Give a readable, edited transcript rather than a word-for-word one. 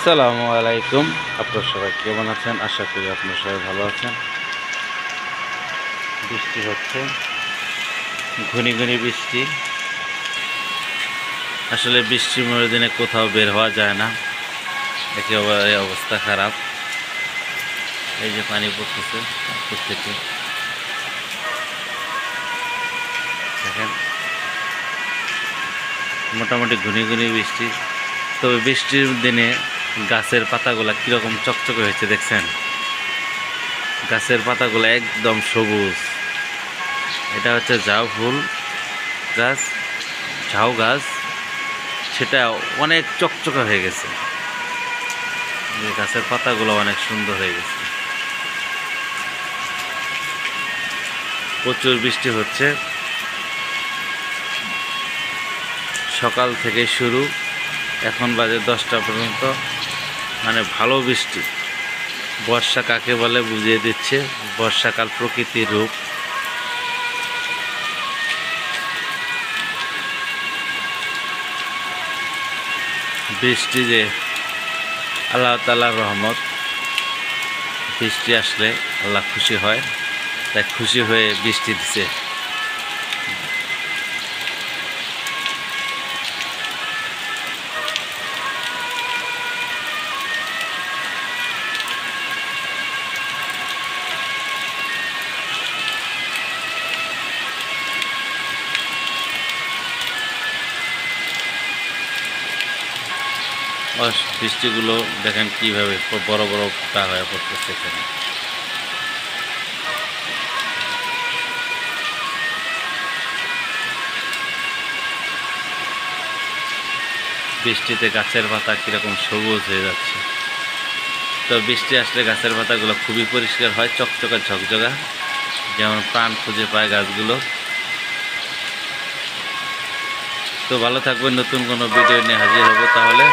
আসসালামু আলাইকুম। আপনারা সবাই কেমন আছেন? আশা করি আপনারা সবাই ভালো আছেন। বৃষ্টি হচ্ছে, ঘনি ঘনি বৃষ্টি। আসলে বৃষ্টির দিনে কোথাও বের হওয়া যায় না, একেবারে অবস্থা খারাপ। এই যে পানি পড়তেছে উপর থেকে, দেখেন মোটামুটি ঘনি ঘনি বৃষ্টি। তবে বৃষ্টির দিনে গাছের পাতাগুলা কীরকম চকচকে হয়েছে দেখছেন? গাছের পাতাগুলো একদম সবুজ। এটা হচ্ছে ঝাউ ফুল গাছ, ঝাউ গাছ, সেটা অনেক চকচকে হয়ে গেছে। গাছের পাতাগুলো অনেক সুন্দর হয়ে গেছে। প্রচুর বৃষ্টি হচ্ছে, সকাল থেকে শুরু, এখন বাজে 10টা পর্যন্ত। মানে ভালো বৃষ্টি। বর্ষা কাকে বলে বুঝিয়ে দিচ্ছে, বর্ষাকাল প্রকৃতির রূপ। বৃষ্টি যে আল্লাহ তাআলার রহমত, বৃষ্টি আসলে আল্লাহ খুশি হয়, তাই খুশি হয়ে বৃষ্টি দিছে। বৃষ্টিগুলো দেখেন কিভাবে বড় বড় ফোঁটা হয়ে পড়তেছে এখানে। বৃষ্টিতে গাছের পাতা কীরকম সবুজ হয়ে যাচ্ছে। তো বৃষ্টি আসলে গাছের পাতাগুলো খুবই পরিষ্কার হয়, চকচকা ঝকঝকা, যেমন প্রাণ খুঁজে পায় গাছগুলো। তো ভালো থাকবেন, নতুন কোনো ভিডিও নিয়ে হাজির হব তাহলে।